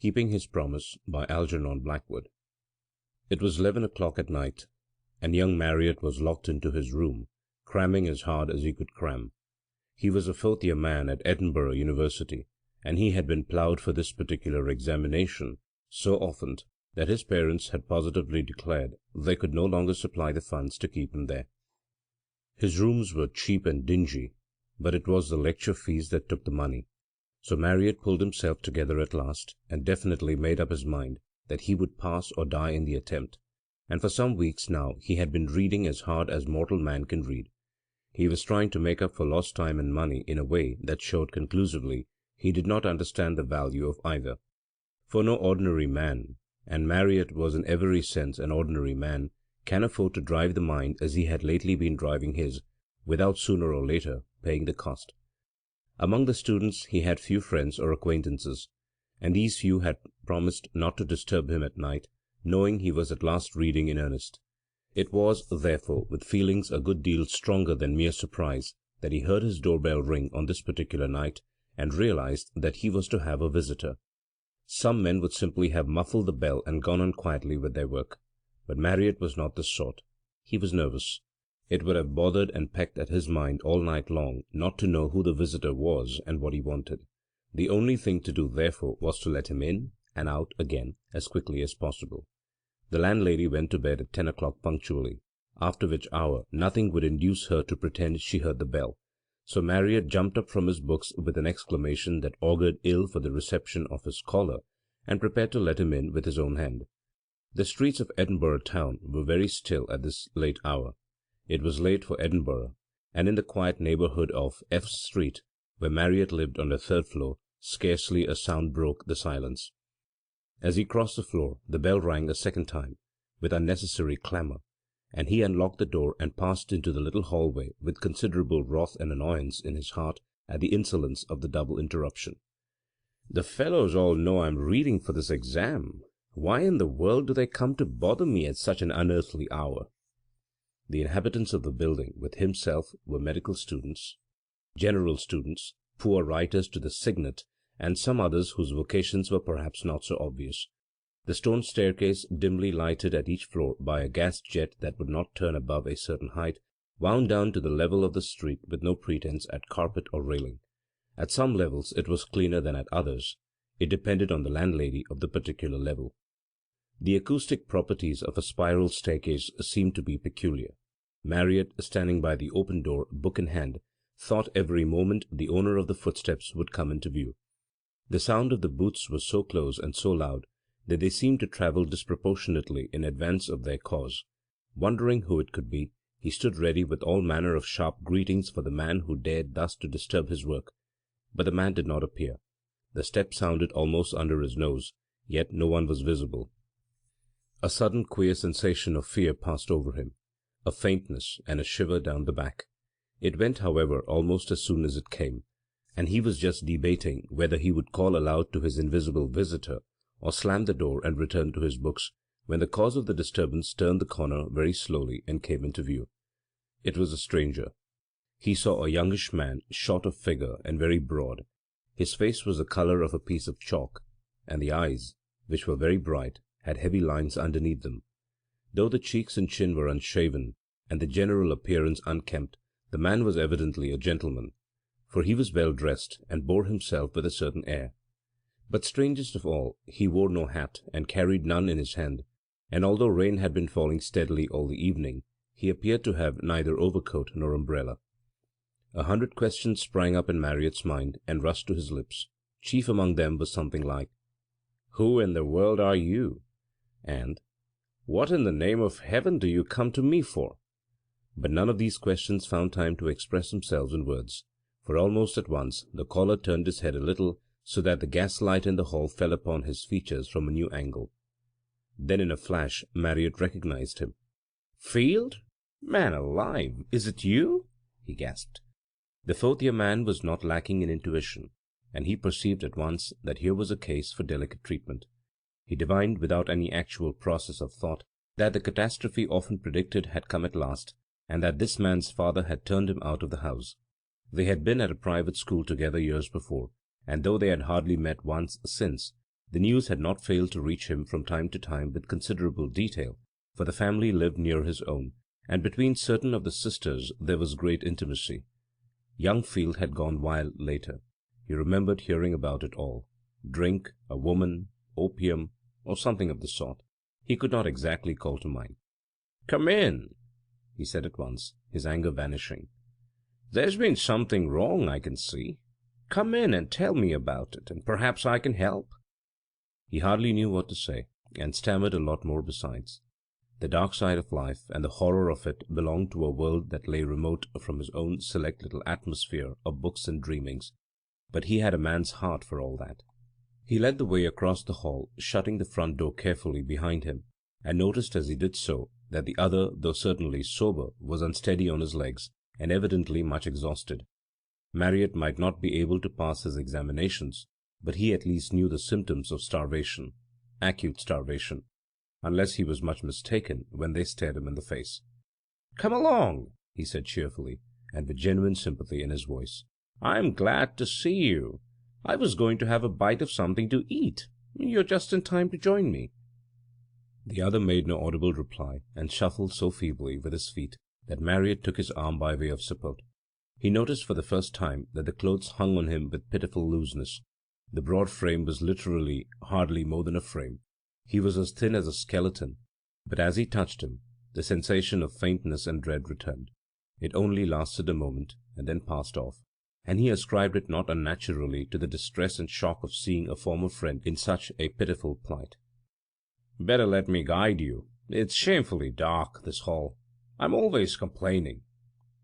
Keeping His Promise by Algernon Blackwood. It was 11 o'clock at night, and young Marriott was locked into his room, cramming as hard as he could cram. He was a fourth-year man at Edinburgh University, and he had been ploughed for this particular examination so often that his parents had positively declared they could no longer supply the funds to keep him there. His rooms were cheap and dingy, but it was the lecture fees that took the money. So Marriott pulled himself together at last, and definitely made up his mind that he would pass or die in the attempt, and for some weeks now he had been reading as hard as mortal man can read. He was trying to make up for lost time and money in a way that showed conclusively he did not understand the value of either. For no ordinary man, and Marriott was in every sense an ordinary man, can afford to drive the mind as he had lately been driving his, without sooner or later paying the cost. Among the students he had few friends or acquaintances, and these few had promised not to disturb him at night, knowing he was at last reading in earnest. It was, therefore, with feelings a good deal stronger than mere surprise that he heard his door-bell ring on this particular night, and realized that he was to have a visitor. Some men would simply have muffled the bell and gone on quietly with their work, but Marriott was not this sort. He was nervous. It would have bothered and pecked at his mind all night long not to know who the visitor was and what he wanted. The only thing to do, therefore, was to let him in and out again as quickly as possible. The landlady went to bed at 10 o'clock punctually, after which hour nothing would induce her to pretend she heard the bell. So Marriott jumped up from his books with an exclamation that augured ill for the reception of his caller, and prepared to let him in with his own hand. The streets of Edinburgh town were very still at this late hour. It was late for Edinburgh, and in the quiet neighbourhood of F Street, where Marriott lived on the third floor, scarcely a sound broke the silence. As he crossed the floor, the bell rang a second time, with unnecessary clamour, and he unlocked the door and passed into the little hallway with considerable wrath and annoyance in his heart at the insolence of the double interruption. "The fellows all know I'm reading for this exam. Why in the world do they come to bother me at such an unearthly hour?" The inhabitants of the building, with himself, were medical students, general students, poor writers to the signet, and some others whose vocations were perhaps not so obvious. The stone staircase, dimly lighted at each floor by a gas jet that would not turn above a certain height, wound down to the level of the street with no pretence at carpet or railing. At some levels it was cleaner than at others. It depended on the landlady of the particular level. The acoustic properties of a spiral staircase seemed to be peculiar. Marriott, standing by the open door, book in hand, thought every moment the owner of the footsteps would come into view. The sound of the boots was so close and so loud that they seemed to travel disproportionately in advance of their cause. Wondering who it could be, he stood ready with all manner of sharp greetings for the man who dared thus to disturb his work. But the man did not appear. The step sounded almost under his nose, yet no one was visible. A sudden queer sensation of fear passed over him, a faintness and a shiver down the back. It went, however, almost as soon as it came, and he was just debating whether he would call aloud to his invisible visitor or slam the door and return to his books, when the cause of the disturbance turned the corner very slowly and came into view. It was a stranger. He saw a youngish man, short of figure and very broad. His face was the colour of a piece of chalk, and the eyes, which were very bright, had heavy lines underneath them. Though the cheeks and chin were unshaven, and the general appearance unkempt, the man was evidently a gentleman, for he was well dressed, and bore himself with a certain air. But strangest of all, he wore no hat, and carried none in his hand, and although rain had been falling steadily all the evening, he appeared to have neither overcoat nor umbrella. 100 questions sprang up in Marriott's mind and rushed to his lips. Chief among them was something like, "Who in the world are you?" and "What in the name of heaven do you come to me for?" But none of these questions found time to express themselves in words, for almost at once the caller turned his head a little, so that the gaslight in the hall fell upon his features from a new angle. Then in a flash Marriott recognized him. "Field? Man alive, is it you?" he gasped. The fourth-year man was not lacking in intuition, and he perceived at once that here was a case for delicate treatment. He divined without any actual process of thought that the catastrophe often predicted had come at last, and that this man's father had turned him out of the house. They had been at a private school together years before, and though they had hardly met once since, The news had not failed to reach him from time to time with considerable detail, for the family lived near his own, and between certain of the sisters there was great intimacy. Young Field had gone wild later. He remembered hearing about it all. Drink, a woman, opium, or something of the sort. He could not exactly call to mind. "Come in," he said at once, his anger vanishing. "There's been something wrong, I can see. Come in and tell me about it, and perhaps I can help." He hardly knew what to say, and stammered a lot more besides. The dark side of life and the horror of it belonged to a world that lay remote from his own select little atmosphere of books and dreamings, but he had a man's heart for all that. He led the way across the hall, shutting the front door carefully behind him, and noticed as he did so that the other, though certainly sober, was unsteady on his legs, and evidently much exhausted. Marriott might not be able to pass his examinations, but he at least knew the symptoms of starvation, acute starvation, unless he was much mistaken when they stared him in the face. "Come along," he said cheerfully, and with genuine sympathy in his voice. "I'm glad to see you. I was going to have a bite of something to eat. You're just in time to join me." The other made no audible reply, and shuffled so feebly with his feet that Marriott took his arm by way of support. He noticed for the first time that the clothes hung on him with pitiful looseness. The broad frame was literally hardly more than a frame. He was as thin as a skeleton, but as he touched him, the sensation of faintness and dread returned. It only lasted a moment, and then passed off, and he ascribed it not unnaturally to the distress and shock of seeing a former friend in such a pitiful plight. "Better let me guide you. It's shamefully dark, this hall. I'm always complaining,"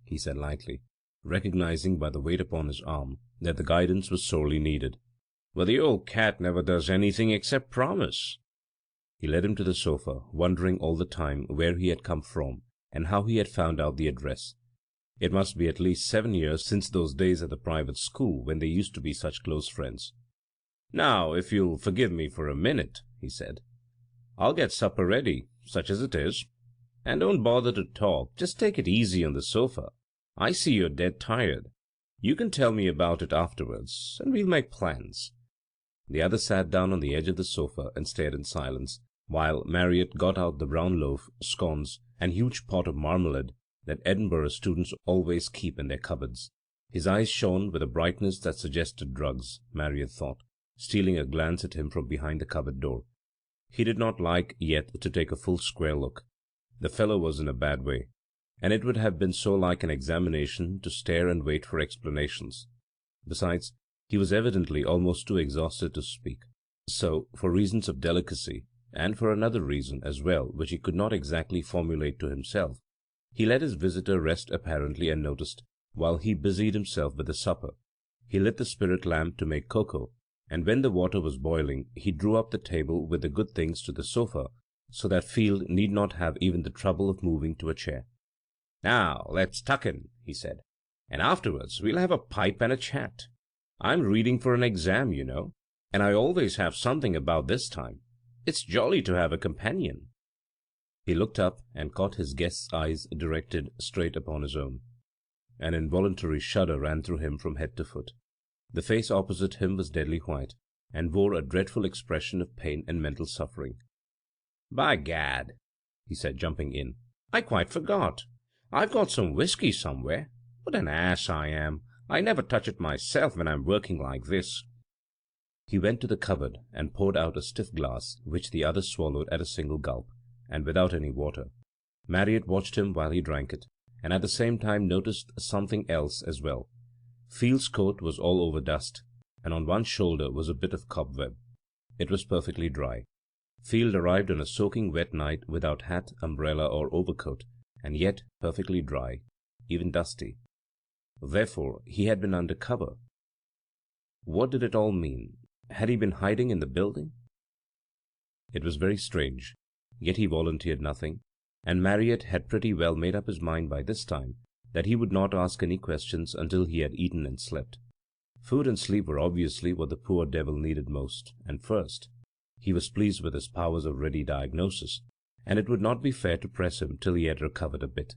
he said lightly, recognizing by the weight upon his arm that the guidance was sorely needed. "But the old cat never does anything except promise." He led him to the sofa, wondering all the time where he had come from and how he had found out the address. It must be at least 7 years since those days at the private school when they used to be such close friends. "Now, if you'll forgive me for a minute," he said, "I'll get supper ready, such as it is. And don't bother to talk, just take it easy on the sofa. I see you're dead tired. You can tell me about it afterwards, and we'll make plans." The other sat down on the edge of the sofa and stared in silence, while Marriott got out the brown loaf, scones, and huge pot of marmalade that Edinburgh students always keep in their cupboards. His eyes shone with a brightness that suggested drugs, Marriott thought, stealing a glance at him from behind the cupboard door. He did not like yet to take a full square look. The fellow was in a bad way, and it would have been so like an examination to stare and wait for explanations. Besides, he was evidently almost too exhausted to speak. So, for reasons of delicacy, and for another reason as well which he could not exactly formulate to himself, he let his visitor rest apparently unnoticed, while he busied himself with the supper. He lit the spirit lamp to make cocoa, and when the water was boiling, he drew up the table with the good things to the sofa, so that Field need not have even the trouble of moving to a chair. "Now, let's tuck in," he said, "and afterwards we'll have a pipe and a chat. I'm reading for an exam, you know, and I always have something about this time. It's jolly to have a companion." He looked up and caught his guest's eyes directed straight upon his own. An involuntary shudder ran through him from head to foot. The face opposite him was deadly white, and wore a dreadful expression of pain and mental suffering. "By gad," he said, jumping in, "I quite forgot. I've got some whiskey somewhere. What an ass I am. I never touch it myself when I'm working like this." He went to the cupboard and poured out a stiff glass, which the other swallowed at a single gulp, and without any water. Marriott watched him while he drank it, and at the same time noticed something else as well. Field's coat was all over dust, and on one shoulder was a bit of cobweb. It was perfectly dry. Field arrived on a soaking wet night without hat, umbrella, or overcoat, and yet perfectly dry, even dusty. Therefore he had been under cover. What did it all mean? Had he been hiding in the building? It was very strange, yet he volunteered nothing, and Marriott had pretty well made up his mind by this time that he would not ask any questions until he had eaten and slept. Food and sleep were obviously what the poor devil needed most and first. He was pleased with his powers of ready diagnosis, and it would not be fair to press him till he had recovered a bit.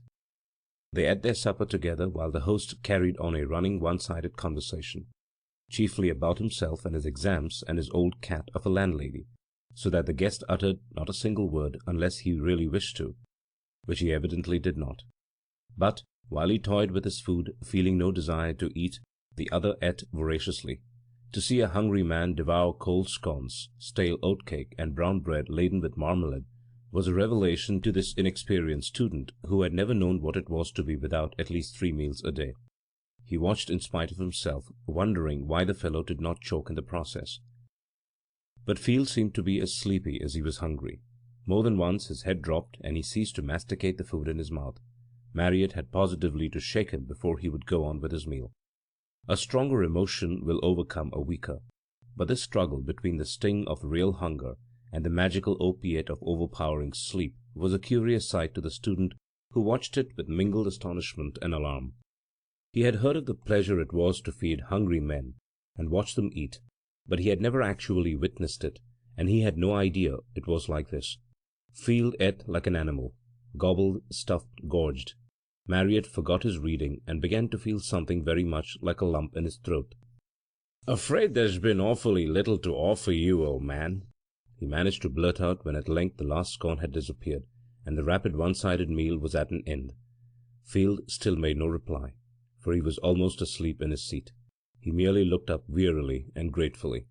They ate their supper together while the host carried on a running one-sided conversation. chiefly about himself and his exams and his old cat of a landlady, so that the guest uttered not a single word unless he really wished to, which he evidently did not. But, while he toyed with his food, feeling no desire to eat, the other ate voraciously. To see a hungry man devour cold scones, stale oatcake, and brown bread laden with marmalade was a revelation to this inexperienced student, who had never known what it was to be without at least 3 meals a day. He watched in spite of himself, wondering why the fellow did not choke in the process. But Field seemed to be as sleepy as he was hungry. More than once his head dropped, and he ceased to masticate the food in his mouth. Marriott had positively to shake him before he would go on with his meal. A stronger emotion will overcome a weaker, but this struggle between the sting of real hunger and the magical opiate of overpowering sleep was a curious sight to the student, who watched it with mingled astonishment and alarm. He had heard of the pleasure it was to feed hungry men and watch them eat, but he had never actually witnessed it, and he had no idea it was like this. Field ate like an animal, gobbled, stuffed, gorged. Marriott forgot his reading and began to feel something very much like a lump in his throat. "Afraid there's been awfully little to offer you, old man," he managed to blurt out when at length the last scone had disappeared, and the rapid one-sided meal was at an end. Field still made no reply, for he was almost asleep in his seat. He merely looked up wearily and gratefully.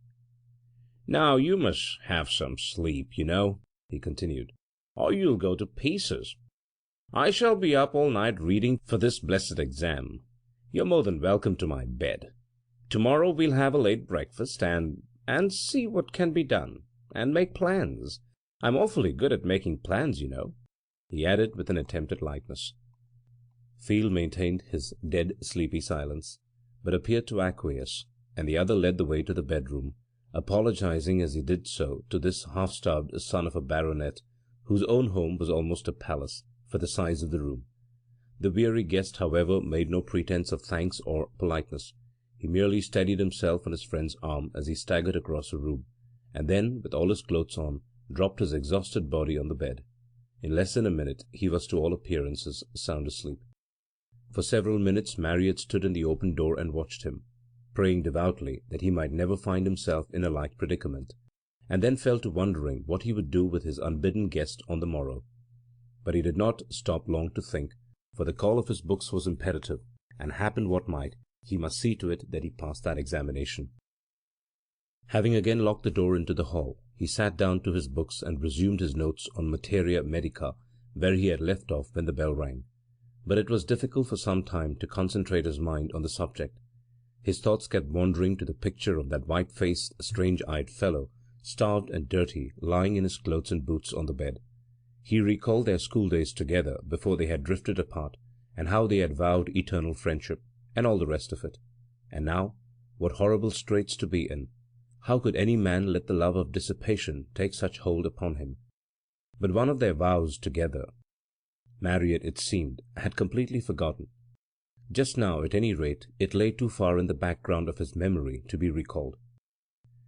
"Now you must have some sleep, you know," he continued, "or you'll go to pieces. I shall be up all night reading for this blessed exam. You're more than welcome to my bed. Tomorrow we'll have a late breakfast and see what can be done, and make plans. I'm awfully good at making plans, you know," he added with an attempt at lightness. Field maintained his dead sleepy silence, but appeared to acquiesce, and the other led the way to the bedroom, apologizing as he did so to this half-starved son of a baronet, whose own home was almost a palace, for the size of the room. The weary guest, however, made no pretence of thanks or politeness. He merely steadied himself on his friend's arm as he staggered across the room, and then, with all his clothes on, dropped his exhausted body on the bed. In less than a minute he was to all appearances sound asleep. For several minutes Marriott stood in the open door and watched him, praying devoutly that he might never find himself in a like predicament, and then fell to wondering what he would do with his unbidden guest on the morrow. But he did not stop long to think, for the call of his books was imperative, and happen what might, he must see to it that he passed that examination. Having again locked the door into the hall, he sat down to his books and resumed his notes on materia medica where he had left off when the bell rang. But it was difficult for some time to concentrate his mind on the subject. His thoughts kept wandering to the picture of that white-faced, strange-eyed fellow, starved and dirty, lying in his clothes and boots on the bed. He recalled their schooldays together before they had drifted apart, and how they had vowed eternal friendship, and all the rest of it. And now, what horrible straits to be in! How could any man let the love of dissipation take such hold upon him? But one of their vows together, Marriott, it seemed, had completely forgotten. Just now, at any rate, it lay too far in the background of his memory to be recalled.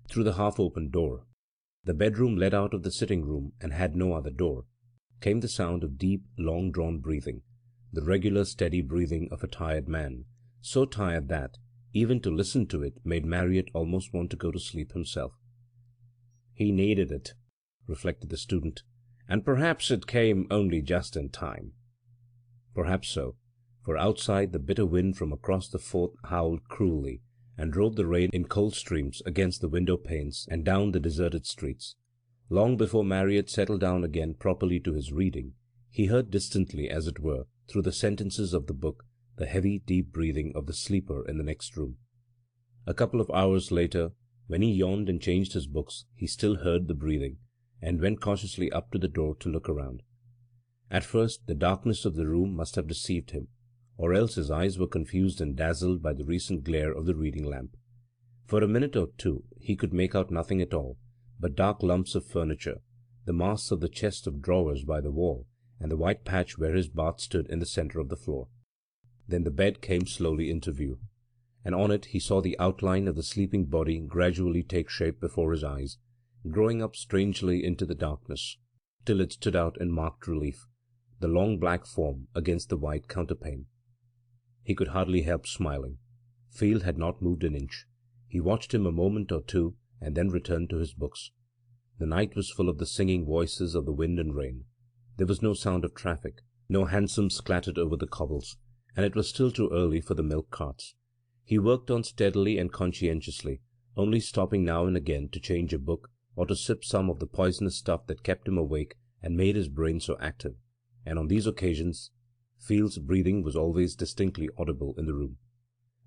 Through the half-opened door — the bedroom led out of the sitting-room and had no other door — came the sound of deep, long-drawn breathing, the regular, steady breathing of a tired man, so tired that, even to listen to it made Marriott almost want to go to sleep himself. "He needed it," reflected the student, "and perhaps it came only just in time." Perhaps so, for outside the bitter wind from across the fort howled cruelly, and drove the rain in cold streams against the window-panes and down the deserted streets. Long before Marriott settled down again properly to his reading, he heard distantly, as it were, through the sentences of the book, the heavy, deep breathing of the sleeper in the next room. A couple of hours later, when he yawned and changed his books, he still heard the breathing, and went cautiously up to the door to look around. At first the darkness of the room must have deceived him, or else his eyes were confused and dazzled by the recent glare of the reading lamp. For a minute or two he could make out nothing at all but dark lumps of furniture, the masts of the chest of drawers by the wall, and the white patch where his bath stood in the centre of the floor. Then the bed came slowly into view, and on it he saw the outline of the sleeping body gradually take shape before his eyes, growing up strangely into the darkness, till it stood out in marked relief, the long black form against the white counterpane. He could hardly help smiling. Field had not moved an inch. He watched him a moment or two and then returned to his books. The night was full of the singing voices of the wind and rain. There was no sound of traffic, no hansoms clattered over the cobbles, and it was still too early for the milk carts. He worked on steadily and conscientiously, only stopping now and again to change a book or to sip some of the poisonous stuff that kept him awake and made his brain so active, and on these occasions Field's breathing was always distinctly audible in the room.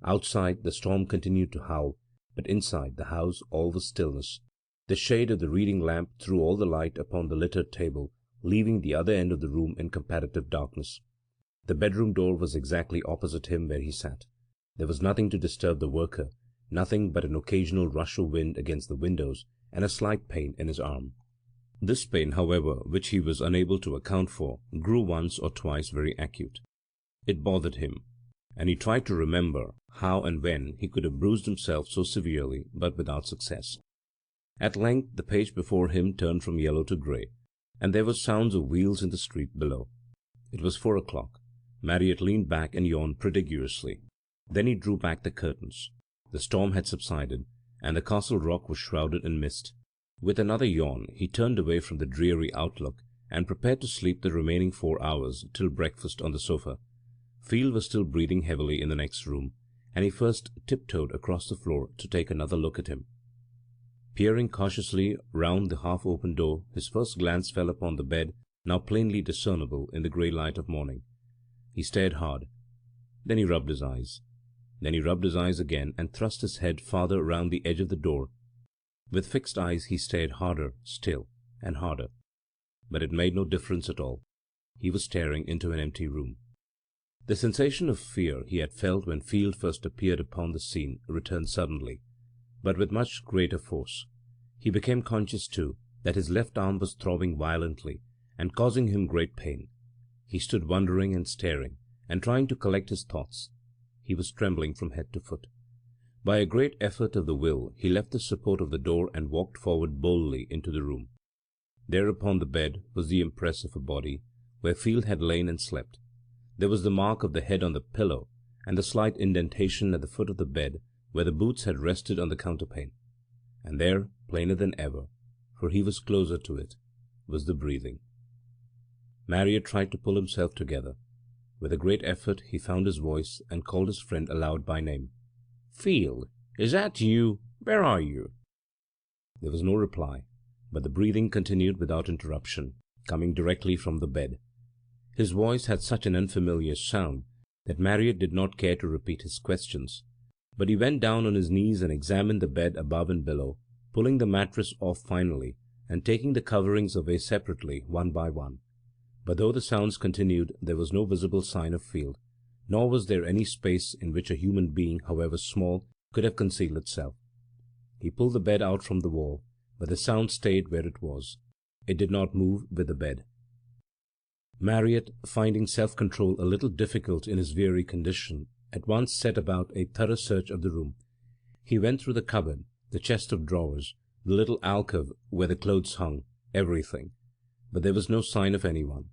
Outside, the storm continued to howl, but inside the house all was stillness. The shade of the reading lamp threw all the light upon the littered table, leaving the other end of the room in comparative darkness. The bedroom door was exactly opposite him where he sat. There was nothing to disturb the worker, nothing but an occasional rush of wind against the windows and a slight pain in his arm. This pain, however, which he was unable to account for, grew once or twice very acute. It bothered him, and he tried to remember how and when he could have bruised himself so severely, but without success. At length the page before him turned from yellow to grey, and there were sounds of wheels in the street below. It was 4 o'clock. Marriott leaned back and yawned prodigiously. Then he drew back the curtains. The storm had subsided, and the Castle Rock was shrouded in mist. With another yawn he turned away from the dreary outlook and prepared to sleep the remaining 4 hours till breakfast on the sofa. Field was still breathing heavily in the next room, and he first tiptoed across the floor to take another look at him. Peering cautiously round the half-open door, his first glance fell upon the bed, now plainly discernible in the grey light of morning. He stared hard. Then he rubbed his eyes. Then he rubbed his eyes again and thrust his head farther round the edge of the door. With fixed eyes he stared harder still, and harder. But it made no difference at all. He was staring into an empty room. The sensation of fear he had felt when Field first appeared upon the scene returned suddenly, but with much greater force. He became conscious, too, that his left arm was throbbing violently and causing him great pain. He stood wondering and staring, and trying to collect his thoughts. He was trembling from head to foot. By a great effort of the will he left the support of the door and walked forward boldly into the room. There upon the bed was the impress of a body, where Field had lain and slept. There was the mark of the head on the pillow, and the slight indentation at the foot of the bed where the boots had rested on the counterpane. And there, plainer than ever, for he was closer to it, was the breathing. Marriott tried to pull himself together. With a great effort he found his voice and called his friend aloud by name. "Field, is that you? Where are you?" There was no reply, but the breathing continued without interruption, coming directly from the bed. His voice had such an unfamiliar sound that Marriott did not care to repeat his questions, but he went down on his knees and examined the bed above and below, pulling the mattress off finally and taking the coverings away separately one by one. But though the sounds continued, there was no visible sign of Field, nor was there any space in which a human being, however small, could have concealed itself. He pulled the bed out from the wall, but the sound stayed where it was. It did not move with the bed. Marriott, finding self-control a little difficult in his weary condition, at once set about a thorough search of the room. He went through the cupboard, the chest of drawers, the little alcove where the clothes hung, everything, but there was no sign of anyone.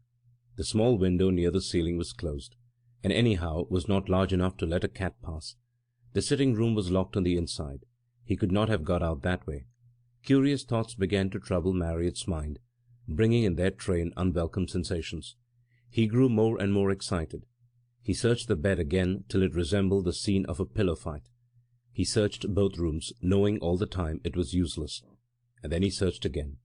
The small window near the ceiling was closed, and anyhow was not large enough to let a cat pass. The sitting-room was locked on the inside. He could not have got out that way. Curious thoughts began to trouble Marriott's mind, bringing in their train unwelcome sensations. He grew more and more excited. He searched the bed again till it resembled the scene of a pillow fight. He searched both rooms, knowing all the time it was useless, and then he searched again.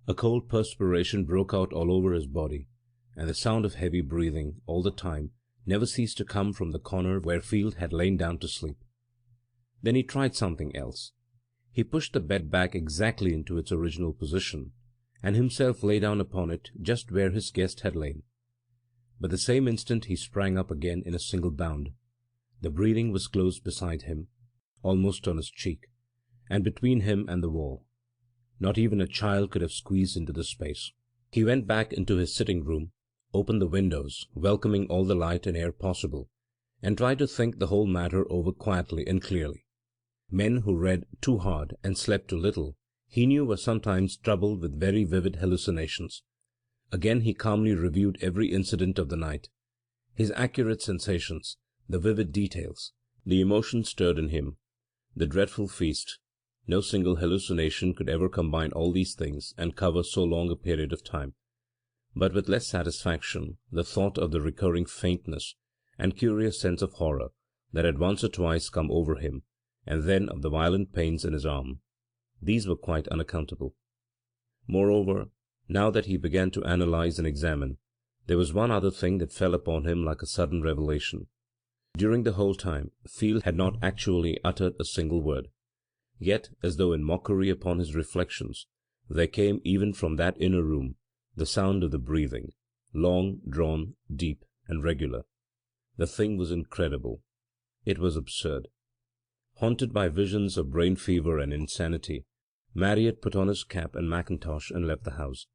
A cold perspiration broke out all over his body, and the sound of heavy breathing, all the time, never ceased to come from the corner where Field had lain down to sleep. Then he tried something else. He pushed the bed back exactly into its original position, and himself lay down upon it just where his guest had lain. But the same instant he sprang up again in a single bound. The breathing was close beside him, almost on his cheek, and between him and the wall. Not even a child could have squeezed into the space. He went back into his sitting-room, opened the windows, welcoming all the light and air possible, and tried to think the whole matter over quietly and clearly. Men who read too hard and slept too little, he knew, were sometimes troubled with very vivid hallucinations. Again he calmly reviewed every incident of the night, his accurate sensations, the vivid details, the emotions stirred in him. the dreadful feast. No single hallucination could ever combine all these things and cover so long a period of time. But with less satisfaction, the thought of the recurring faintness and curious sense of horror that had once or twice come over him, and then of the violent pains in his arm. These were quite unaccountable. Moreover, now that he began to analyze and examine, there was one other thing that fell upon him like a sudden revelation. During the whole time, Field had not actually uttered a single word. Yet, as though in mockery upon his reflections, there came even from that inner room the sound of the breathing, long drawn, deep, and regular. The thing was incredible. It was absurd. Haunted by visions of brain fever and insanity, Marriott put on his cap and mackintosh and left the house.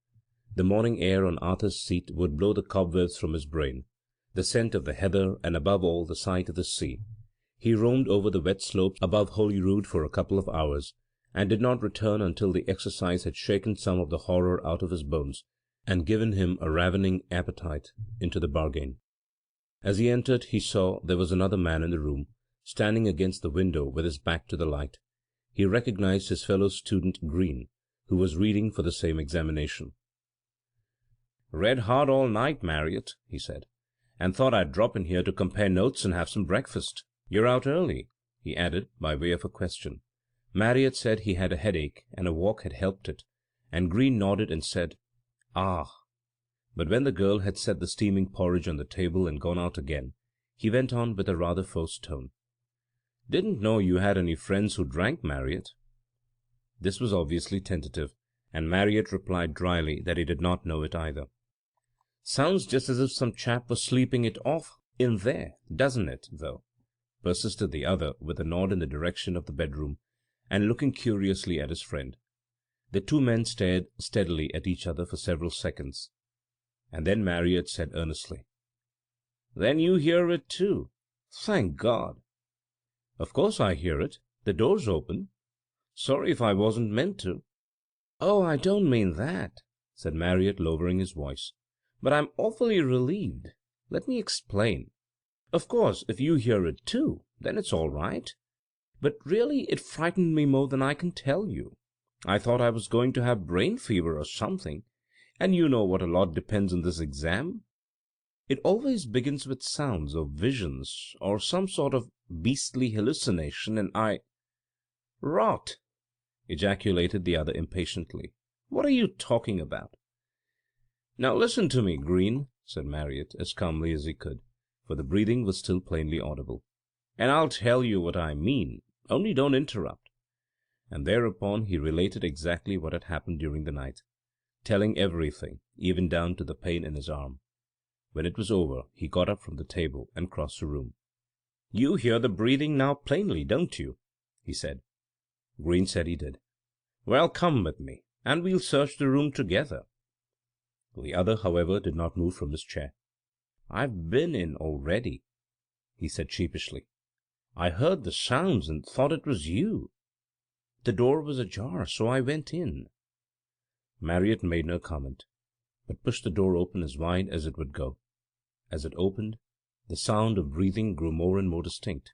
The morning air on Arthur's Seat would blow the cobwebs from his brain, the scent of the heather, and above all the sight of the sea. He roamed over the wet slopes above Holyrood for a couple of hours, and did not return until the exercise had shaken some of the horror out of his bones, and given him a ravening appetite into the bargain. As he entered, he saw there was another man in the room, standing against the window with his back to the light. He recognized his fellow student Green, who was reading for the same examination. "Read hard all night, Marriott," he said, "and thought I'd drop in here to compare notes and have some breakfast. You're out early," he added, by way of a question. Marriott said he had a headache, and a walk had helped it, and Green nodded and said, "Ah." But when the girl had set the steaming porridge on the table and gone out again, he went on with a rather forced tone. "Didn't know you had any friends who drank, Marriott." This was obviously tentative, and Marriott replied dryly that he did not know it either. "Sounds just as if some chap was sleeping it off in there, doesn't it, though?" persisted the other, with a nod in the direction of the bedroom, and looking curiously at his friend. The two men stared steadily at each other for several seconds, and then Marriott said earnestly, "Then you hear it too? Thank God!" "Of course I hear it. The door's open. Sorry if I wasn't meant to." "Oh, I don't mean that," said Marriott, lowering his voice. "But I'm awfully relieved. Let me explain. Of course, if you hear it too, then it's all right. But really it frightened me more than I can tell you. I thought I was going to have brain fever or something, and you know what a lot depends on this exam. It always begins with sounds or visions or some sort of beastly hallucination, and "Rot!" ejaculated the other impatiently. "What are you talking about?" "Now listen to me, Green," said Marriott, as calmly as he could, for the breathing was still plainly audible, "and I'll tell you what I mean, only don't interrupt." And thereupon he related exactly what had happened during the night, telling everything, even down to the pain in his arm. When it was over, he got up from the table and crossed the room. "You hear the breathing now plainly, don't you?" he said. Green said he did. "Well, come with me, and we'll search the room together." The other, however, did not move from his chair. "I've been in already," he said sheepishly. "I heard the sounds and thought it was you. The door was ajar, so I went in." Marriott made no comment, but pushed the door open as wide as it would go. As it opened, the sound of breathing grew more and more distinct.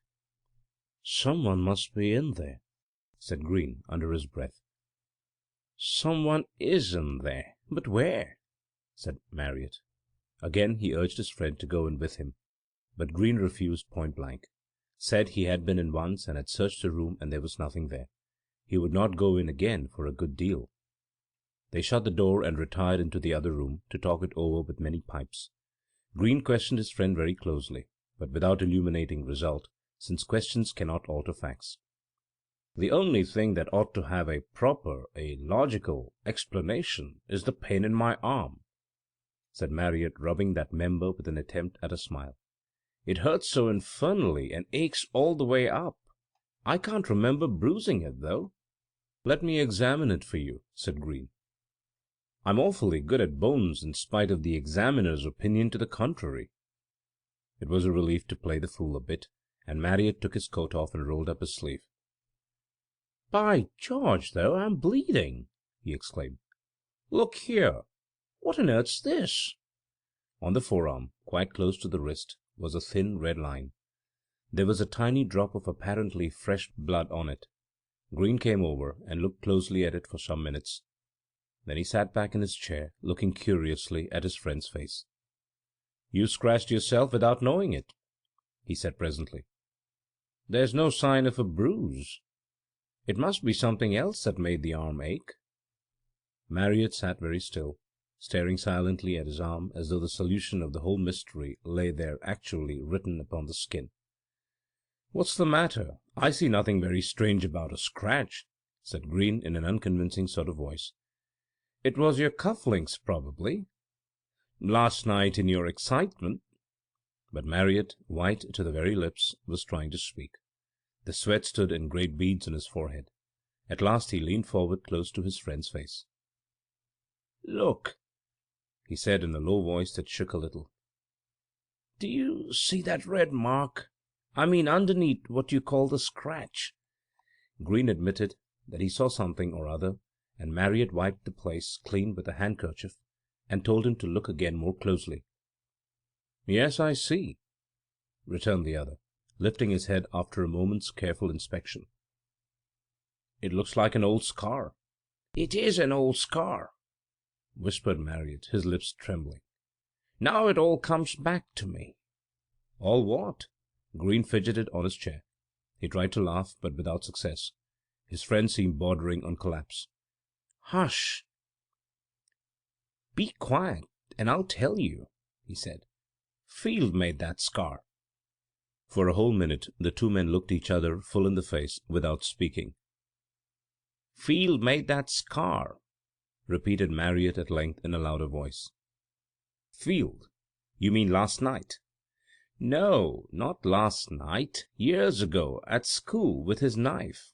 "Someone must be in there," said Green under his breath. "Someone is in there, but where?" said Marriott. Again he urged his friend to go in with him, but Green refused point blank, said he had been in once and had searched the room and there was nothing there. He would not go in again for a good deal. They shut the door and retired into the other room to talk it over with many pipes. Green questioned his friend very closely, but without illuminating result, since questions cannot alter facts. "The only thing that ought to have a proper, a logical explanation is the pain in my arm," said Marriott, rubbing that member with an attempt at a smile. "It hurts so infernally and aches all the way up. I can't remember bruising it, though." "Let me examine it for you," said Green. "I'm awfully good at bones in spite of the examiner's opinion to the contrary." It was a relief to play the fool a bit, and Marriott took his coat off and rolled up his sleeve. "By George, though, I'm bleeding!" he exclaimed. "Look here, what on earth's this?" On the forearm, quite close to the wrist, was a thin red line. There was a tiny drop of apparently fresh blood on it. Green came over and looked closely at it for some minutes. Then he sat back in his chair, looking curiously at his friend's face. "You scratched yourself without knowing it," he said presently. "There's no sign of a bruise. It must be something else that made the arm ache." Marriott sat very still, staring silently at his arm as though the solution of the whole mystery lay there actually written upon the skin. "What's the matter? I see nothing very strange about a scratch," said Green in an unconvincing sort of voice. "It was your cufflinks, probably. Last night in your excitement—" But Marriott, white to the very lips, was trying to speak. The sweat stood in great beads on his forehead. At last he leaned forward close to his friend's face. "Look," he said in a low voice that shook a little. "Do you see that red mark? I mean underneath what you call the scratch." Green admitted that he saw something or other, and Marriott wiped the place clean with a handkerchief and told him to look again more closely. "Yes, I see," returned the other, lifting his head after a moment's careful inspection. "It looks like an old scar." "It is an old scar," whispered Marriott, his lips trembling. "Now it all comes back to me." "All what?" Green fidgeted on his chair. He tried to laugh, but without success. His friend seemed bordering on collapse. "Hush! Be quiet, and I'll tell you," he said. "Field made that scar." For a whole minute the two men looked each other full in the face without speaking. "Field made that scar," repeated Marriott at length in a louder voice. "Field? You mean last night?" "No, not last night. Years ago, at school, with his knife.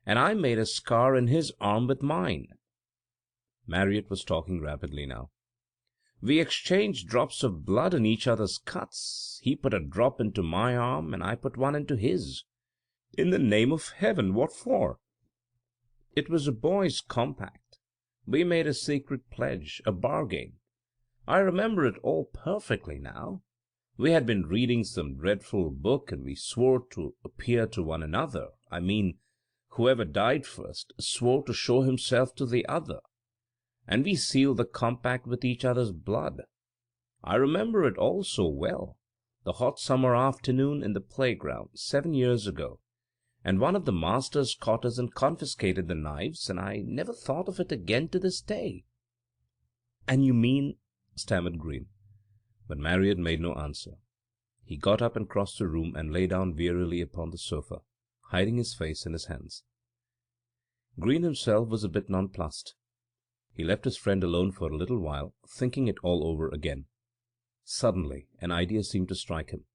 And I made a scar in his arm with mine." Marriott was talking rapidly now. "We exchanged drops of blood in each other's cuts. He put a drop into my arm, and I put one into his. In the name of heaven, what for? It was a boy's compact. We made a secret pledge, a bargain. I remember it all perfectly now. We had been reading some dreadful book, and we swore to appear to one another. I mean, whoever died first swore to show himself to the other, and we sealed the compact with each other's blood. I remember it all so well, the hot summer afternoon in the playground 7 years ago, and one of the masters caught us and confiscated the knives, and I never thought of it again to this day." "And you mean—" stammered Green. But Marriott made no answer. He got up and crossed the room and lay down wearily upon the sofa, hiding his face in his hands. Green himself was a bit nonplussed. He left his friend alone for a little while, thinking it all over again. Suddenly an idea seemed to strike him.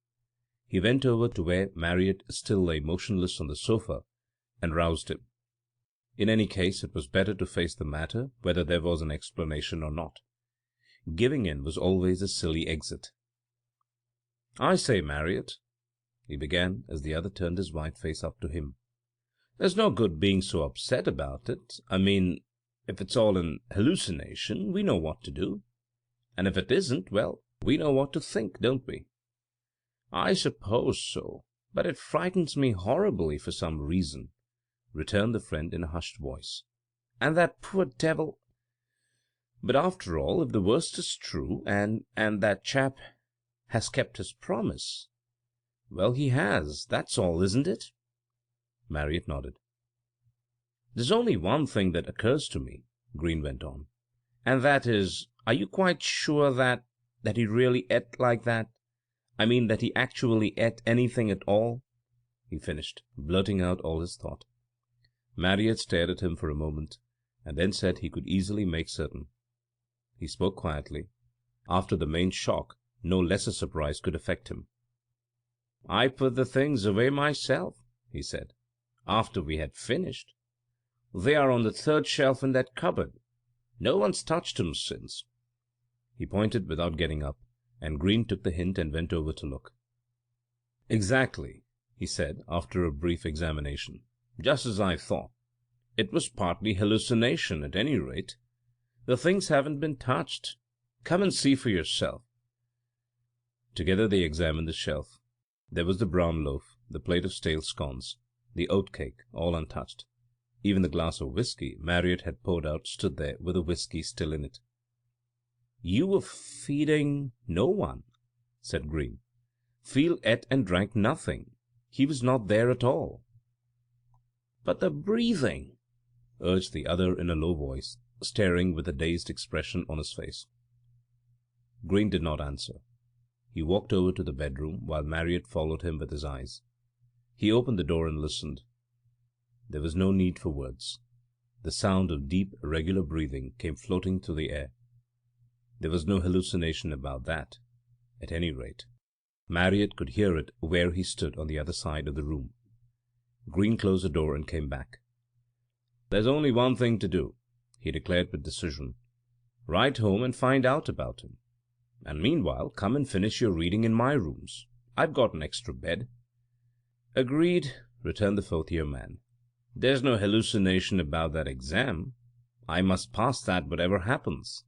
He went over to where Marriott still lay motionless on the sofa, and roused him. In any case, it was better to face the matter, whether there was an explanation or not. Giving in was always a silly exit. "I say, Marriott," he began, as the other turned his white face up to him, "there's no good being so upset about it. I mean, if it's all an hallucination, we know what to do. And if it isn't, well, we know what to think, don't we?" "I suppose so, but it frightens me horribly for some reason," returned the friend in a hushed voice. "And that poor devil— But after all, if the worst is true, and that chap has kept his promise— well, he has, that's all, isn't it?" Marriott nodded. "There's only one thing that occurs to me," Green went on, "and that is, are you quite sure that he really ate like that? I mean that he actually ate anything at all?" he finished, blurting out all his thought. Marriott stared at him for a moment, and then said he could easily make certain. He spoke quietly. After the main shock, no lesser surprise could affect him. "I put the things away myself," he said, "after we had finished. They are on the third shelf in that cupboard. No one's touched 'em since." He pointed without getting up, and Green took the hint and went over to look. "Exactly," he said, after a brief examination. "Just as I thought. It was partly hallucination, at any rate. The things haven't been touched. Come and see for yourself." Together they examined the shelf. There was the brown loaf, the plate of stale scones, the oat cake, all untouched. Even the glass of whisky Marriott had poured out stood there with the whisky still in it. "You were feeding no one," said Green. "Field ate and drank nothing. He was not there at all." "But the breathing," urged the other in a low voice, staring with a dazed expression on his face. Green did not answer. He walked over to the bedroom, while Marriott followed him with his eyes. He opened the door and listened. There was no need for words. The sound of deep, regular breathing came floating through the air. There was no hallucination about that. At any rate, Marriott could hear it where he stood on the other side of the room. Green closed the door and came back. "There's only one thing to do," he declared with decision. "Write home and find out about him. And meanwhile come and finish your reading in my rooms. I've got an extra bed." "Agreed," returned the fourth-year man. "There's no hallucination about that exam. I must pass that whatever happens."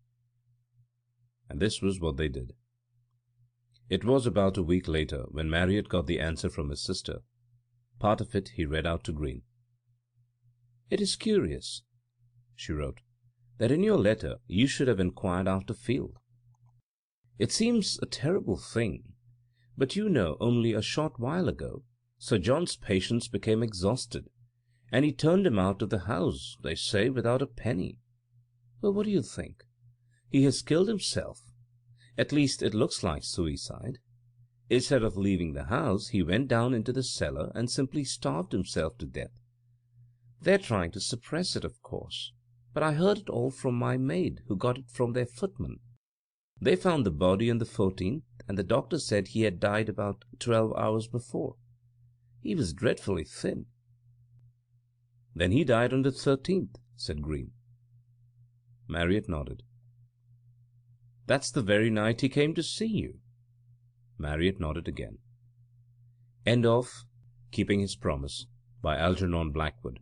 And this was what they did. It was about a week later when Marriott got the answer from his sister. Part of it he read out to Green. "It is curious," she wrote, "that in your letter you should have inquired after Field. It seems a terrible thing, but you know only a short while ago Sir John's patience became exhausted, and he turned him out of the house, they say, without a penny. Well, what do you think? He has killed himself. At least it looks like suicide. Instead of leaving the house, he went down into the cellar and simply starved himself to death. They're trying to suppress it, of course, but I heard it all from my maid, who got it from their footman. They found the body on the 14th, and the doctor said he had died about 12 hours before. He was dreadfully thin." "Then he died on the 13th," said Green. Marriott nodded. "That's the very night he came to see you." Marriott nodded again. End of Keeping His Promise by Algernon Blackwood.